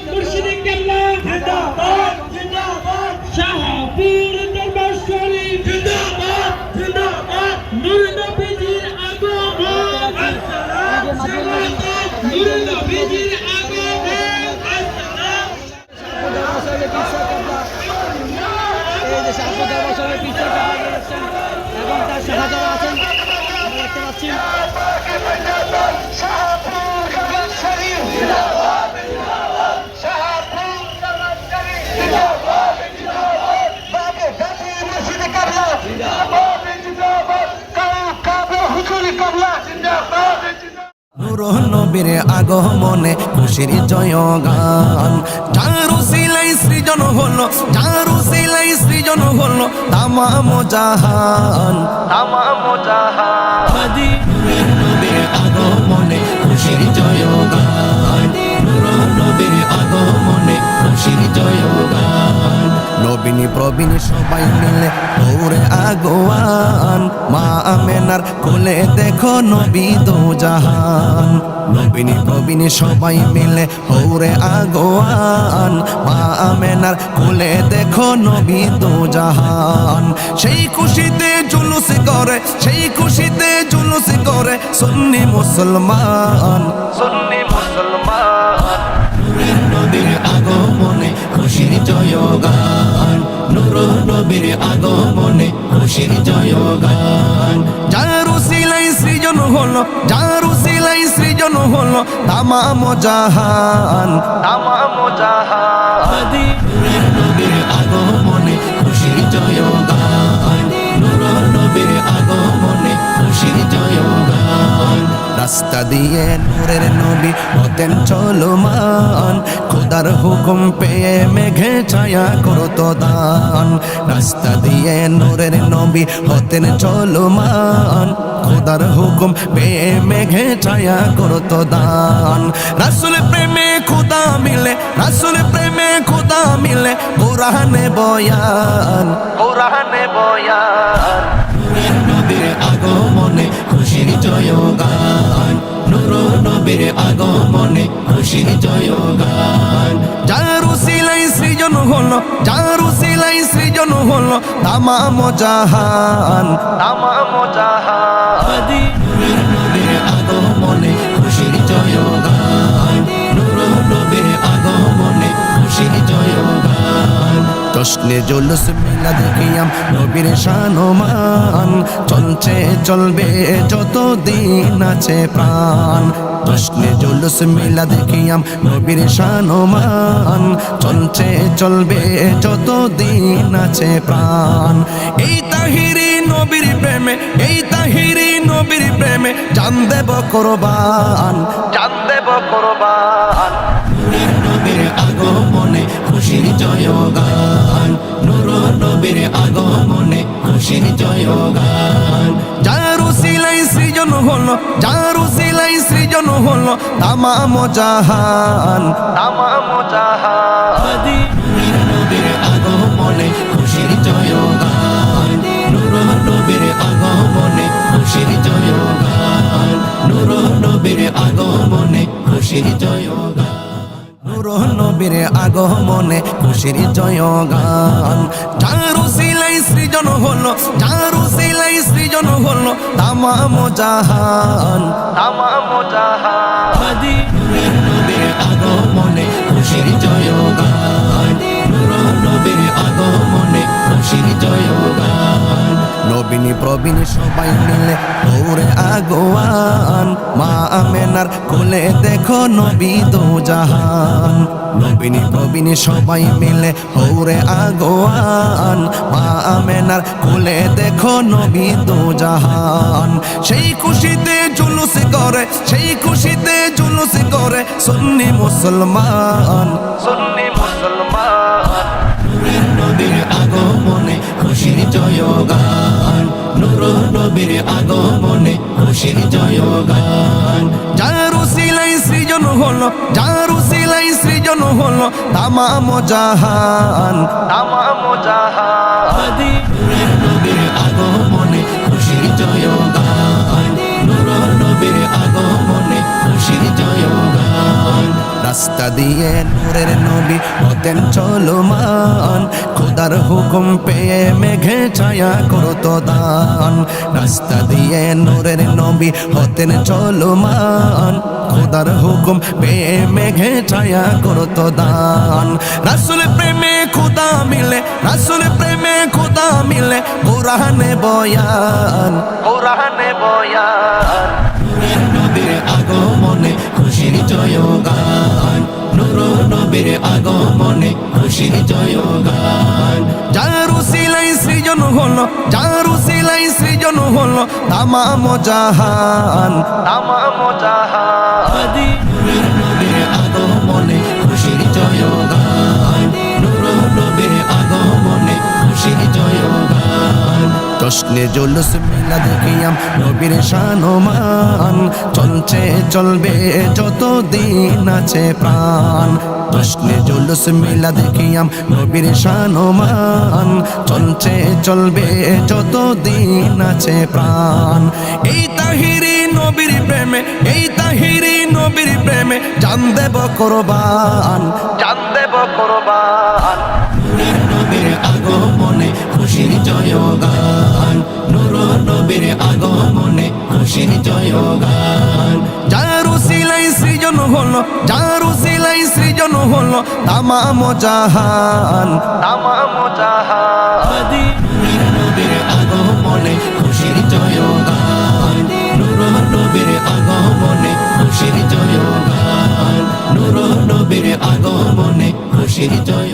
মুর্শিদ কেবলা জিন্দাবাদ জিন্দাবাদ শাহপুর দরবার শরীফ জিন্দাবাদ জিন্দাবাদ নূর নবীজির আগমন আসসালাম নূর নবীজির আগমন আসসালাম এই যে শাহপুর দরবার শরীফ পিছনে যাচ্ছেন এবং তার সাহায্যরা আছেন দেখতে পাচ্ছি। নূর নবীর আগমনে খুশির জয়গান, যার উসিলাই সৃজন হলো, যার উসিলাই সৃজন হলো তামাম জাহান, তামাম জাহান। নূর নবীর আগমনে খুশির জয়গান, নূর নবীর আগমনে খুশির জয়গান। নবীনী প্রবীণ সবাই মিলে দৌড়ে আগোয়ান, মা আমেনার কোলে দেখো নবী দো জাহান। নবীনী প্রবীণ সবাই মিলে দৌড়ে আগোয়ান, মা আমেনার কোলে দেখো নবী দো জাহান। সেই খুশিতে জুলুস করে, সেই খুশিতে জুলুস করে সুন্নি মুসলমান, সুন্নি মুসলমান। নূরের নবীর আগমনে খুশির জয়গান, নূর নবীর আগমনে খুশির জয়গান। যার উসিলাই সৃজন হলো, যার উসিলাই সৃজন হলো তামাম জাহান, তামাম জাহান। নূরের নবীর আগমনে খুশির জয়গান, নূর নবীর আগমনে খুশির জয়গান। রাস্তা দিয়ে নূরের নবী হতেন চলমান, খোদার হুকুম পেয়ে মেঘে ছায়া করতো দান। রাস্তা দিয়ে নূরের নবী হতেন চলমান, খোদার হুকুম পেয়ে মেঘে ছায়া করতো দান। রাসূল প্রেমে খোদা মিলে, রাসূল প্রেমে খোদা মিলে কোরআনে বয়ান, কোরআনে বয়ান। নূরের নবীর আগমনে খুশির জয়গান, নূর নবীর আগমনে খুশির জয়গান। যার উসিলাই সৃজন হলো, যার উসিলাই সৃজন হলো তামাম জাহান, তামাম জাহান। নূরের নবীর আগমনে খুশির জয়গান, নূর নবীর আগমনে খুশির জয়গান। জশ্নে জুলুস মিলাদ কিয়াম নবীর শানমান, চলছে চলবে যত দিন আছে প্রাণ। জশ্নে জুলুস মিলাদ কিয়াম নবীর শানমান, চলছে চলবে যত দিন আছে প্রাণ। এই তাহিরি নবীর প্রেমে, এই তাহিরি নবীর প্রেমে জান দেব কোরবান, জান দেব কোরবান। নূরের নবীর আগমনে খুশির জয়গান, নূর নবীর আগমনে খুশির জয়গান। যার উসিলাই সৃজন হলো, যার উসিলাই সৃজন হলো তামাম জাহান, তামাম জাহান। নূরের নবীর আগমনে খুশির জয়গান, নূর নবীর আগমনে খুশির জয়গান, নূর নবীর আগমনে খুশির জয়গান। নূর নবীর আগমনে খুশির জয়গান। যার উসিলাই সৃজন হলো, যার উসিলাই সৃজন হলো তামাম জাহান, তামাম জাহান। নূরের নবীর আগমনে খুশির জয়গান, নূর নবীর আগমনে খুশির জয়গান। নবীনী প্রবীণ সবাই মিলে দৌড়ে আগোয়ান, মা আমেনার কোলে দেখো নবী দো জাহান। নবীনী প্রবীণ সবাই মিলে দৌড়ে আগোয়ান, মা আমেনার কোলে দেখো নবী দো জাহান। সেই খুশিতে জুলুস করে, সেই খুশিতে জুলুস করে সুন্নি মুসলমান, সুন্নি মুসলমান। নূরের নবীর আগমনে খুশির জয়গান, নূর নবীর আগমনে খুশির জয়গান। যার উসিলাই সৃজন হলো, যার উসিলাই সৃজন হলো তামাম জাহান, তামাম জাহান। নূরের নবীর আগমনে খুশির জয়গান, নূর নবীর দিয়ে নূরের নবী হতেন চলমান, খোদার হুকুম পেয়ে মেঘে ছায়া করতো দান। রাস্তা দিয়ে নূরের নবী হতেন চলমান, খোদার হুকুম পেয়ে মেঘে ছায়া করতো দান। রাসূল প্রেমে খোদা মিলে, রাসূল প্রেমে খোদা মিলে, কোরআনে বয়ান, কোরআনে বয়ান। নূরের নবীর আগমনে খুশির জয়গান, নূর নবীর আগমনে খুশির জয়গান। যার উসিলায় সৃজন হলো, যার উসিলায় সৃজন হলো তামাম জাহান, তামাম জাহান। নূরের নবীর আগমনে খুশির জয়গান, নূর নবীর আগমনে খুশির জয়গান। জশ্নে জুলুস মিলাদ কিয়াম নবীর শানমান, চলছে চলবে যতদিন আছে প্রাণ। জশ্নে জুলুস মিলাদ কিয়াম নবীর শানমান, চলছে চলবে যতদিন আছে প্রাণ। এই তাহিরি নবীর প্রেমে, এই তাহিরি নবীর প্রেমে জান দেব কোরবান, জান দেব কোরবান। নূরের নবীর আগমনে খুশির জয়গান, নূর নবীর আগমনে খুশির জয়গান। যার উসিলায় সৃজন হলো, যার উসিলায় সৃজন হলো তামাম জাহান, তামাম জাহান। নূরের নবীর আগমনে খুশির জয়গান, নূর নবীর আগমনে খুশির জয়গান, নূর নবীর আগমনে খুশির জয়।